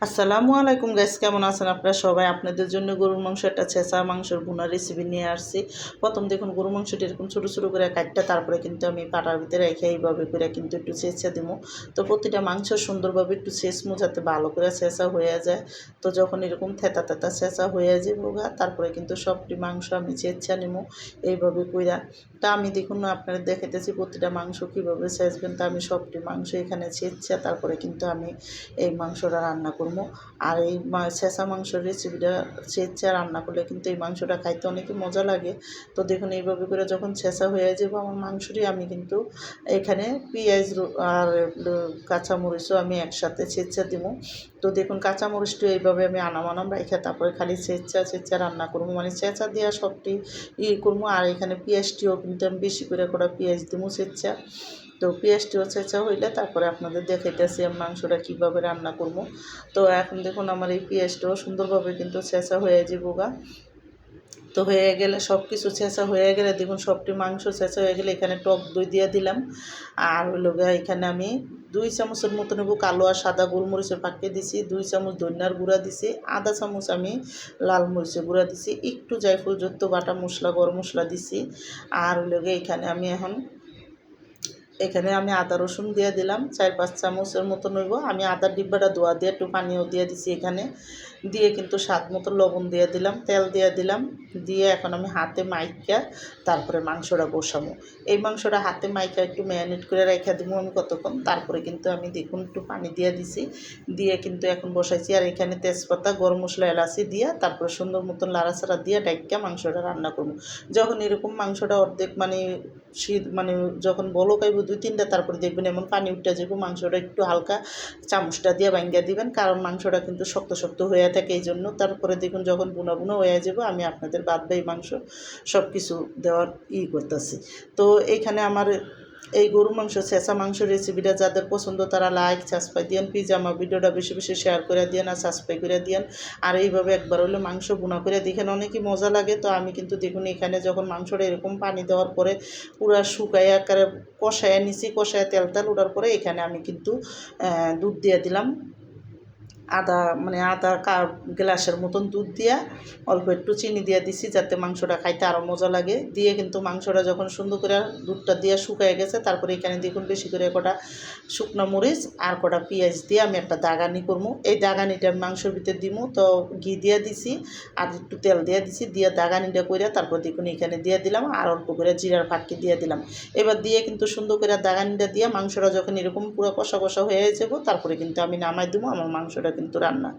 আসসালামু আলাইকুম গাইস, কেমন আছেন আপনারা সবাই? আপনাদের জন্য গরুর মাংস একটা ছেঁচা মাংসের ভুনা রেসিপি নিয়ে আসছি। প্রথম দেখুন গরুর মাংসটি এরকম ছোটো ছোটো করে কাটটা, তারপরে কিন্তু আমি পাটার ভিতরে রেখে এইভাবে করে কিন্তু একটু ছেঁচে দিব। তো প্রতিটা মাংস সুন্দরভাবে একটু ছেঁচমু যাতে ভালো করে ছেঁচা হয়ে যায়। তো যখন এরকম থেতা থেতা ছেঁচা হয়ে যাবো তারপরে কিন্তু সবটি মাংস আমি ছেঁচা নিব এইভাবে কইরা। তা আমি দেখুন আপনারা দেখাইতেছি প্রতিটা মাংস কীভাবে ছেঁচবেন। তা আমি সবটি মাংস এখানে ছেঁচা তারপরে কিন্তু আমি এই মাংসটা রান্না করবো। আর এই ছেঁচা মাংসের রেসিপিটা ছেঁচা রান্না করলে কিন্তু এই মাংসটা খাইতে অনেকই মজা লাগে। তো দেখুন এইভাবে করে যখন ছেঁচা হয়ে যাবে আমার মাংসটি, আমি কিন্তু এখানে পেঁয়াজ আর কাঁচামরিচও আমি একসাথে ছেঁচা দিব। তো দেখুন কাঁচামরিচটা এইভাবে আমি আনাম রেখে তারপরে খালি ছেঁচা রান্না করবো, মানে ছেঁচা দিয়া সবটি করবো। আর এখানে পেঁয়াজটিও কিন্তু আমি বেশি করে পেঁয়াজ দিব ছেঁচা। তো পেঁয়াজটিও ছেঁচা হইলে তারপরে আপনাদের দেখাইতেছি আমি মাংসটা কীভাবে রান্না করব। তো এখন দেখুন আমার এই পেঁয়াজটাও সুন্দরভাবে কিন্তু ছেঁচা হয়ে যাবো গা। তো হয়ে গেলে সব কিছু ছেঁচা হয়ে গেলে দেখুন সবটি মাংস ছেঁচা হয়ে গেলে এখানে টক দই দিয়ে দিলাম। আর হইলো গা এখানে আমি 2 চামচের মতো নেব কালো আর সাদা গোলমরিচের পাকিয়ে দিছি, 2 চামচ ধনিয়ার গুঁড়া দিছি, আধা চামচ আমি লাল মরিচের গুঁড়া দিছি, একটু জায়ফল যুক্ত বাটা মশলা গরম মশলা দিছি। আর হইলো গা এখানে আমি আদা রসুন দিয়ে দিলাম 4-5 চামচের মতো নেব। আমি আদার ডিব্বাটা ধোয়া দিয়ে একটু পানিও দিয়ে দিছি এখানে, দিয়ে কিন্তু স্বাদ মতো লবণ দিয়ে দিলাম, তেল দিয়ে দিলাম। দিয়ে এখন আমি হাতে মাইকা তারপরে মাংসটা বসাবো। এই মাংসটা হাতে মাইকা একটু ম্যারিনেট করে রেখে দেবো আমি কতক্ষণ। তারপরে কিন্তু আমি দেখুন একটু পানি দিয়ে দিছি, দিয়ে কিন্তু এখন বসাইছি। আর এখানে তেজপাতা গরম মশলা এলাচি দিয়ে তারপরে সুন্দর মতন লাড়াচাড়া দিয়ে ডাইকা মাংসটা রান্না করবো। যখন এরকম মাংসটা অর্ধেক মানে যখন বলক আইব 2-3টা, তারপরে দেখবেন এমন পানি উঠে যাবো, মাংসটা একটু হালকা চামচটা দিয়ে ভাঙ্গা দিবেন, কারণ মাংসটা কিন্তু শক্ত শক্ত হয়ে থাকে এই জন্য। তারপরে দেখুন যখন বুনা বুনা হয়ে যাবো আমি আপনাদের বাদ বাই মাংস সব কিছু দেওয়ার করতেছি। তো এইখানে আমার এই গরু মাংস ছেঁচা মাংস রেসিপিটা যাদের পছন্দ তারা লাইক সাবস্ক্রাইব দিয়েন, প্লিজ আমার ভিডিওটা বেশি বেশি শেয়ার করে দিয়েন আর সাবস্ক্রাইব করে দিয়েন। আর এইভাবে একবার হলে মাংস বুনা করে দেখেন, অনেকই মজা লাগে। তো আমি কিন্তু দেখুন এখানে যখন মাংসটা এরকম পানি দেওয়ার পরে পুরা শুকায় আকারে কষায় নিছি, কষায় তেল ওঠার পরে এখানে আমি কিন্তু দুধ দিয়ে দিলাম। আধা গ্লাসের মতন দুধ দিয়া অল্প একটু চিনি দিয়ে দিছি যাতে মাংসটা খাইতে আরও মজা লাগে। দিয়ে কিন্তু মাংসটা যখন সুন্দর করে দুধটা দিয়ে শুকায় গেছে, তারপরে এখানে দেখুন বেশি করে কটা শুকনো মরিচ আর কটা পেঁয়াজ দিয়ে আমি একটা দাগানি করবো। এই দাগানিটা আমি মাংসের ভিতরে দিব। তো ঘি দিয়ে দিছি আর একটু তেল দিয়ে দিছি, দিয়ে দাগানিটা করে তারপর দেখুন এখানে দিয়ে দিলাম আর অল্প করে জিরার ফাঁকি দিয়ে দিলাম। এবার দিয়ে কিন্তু সুন্দর করে দাগানিটা দিয়ে মাংসটা যখন এরকম পুরো কষা কষা হয়ে যাবো তারপরে কিন্তু আমি নামাই দেবো। আমার মাংসটা কিন্তু রান্না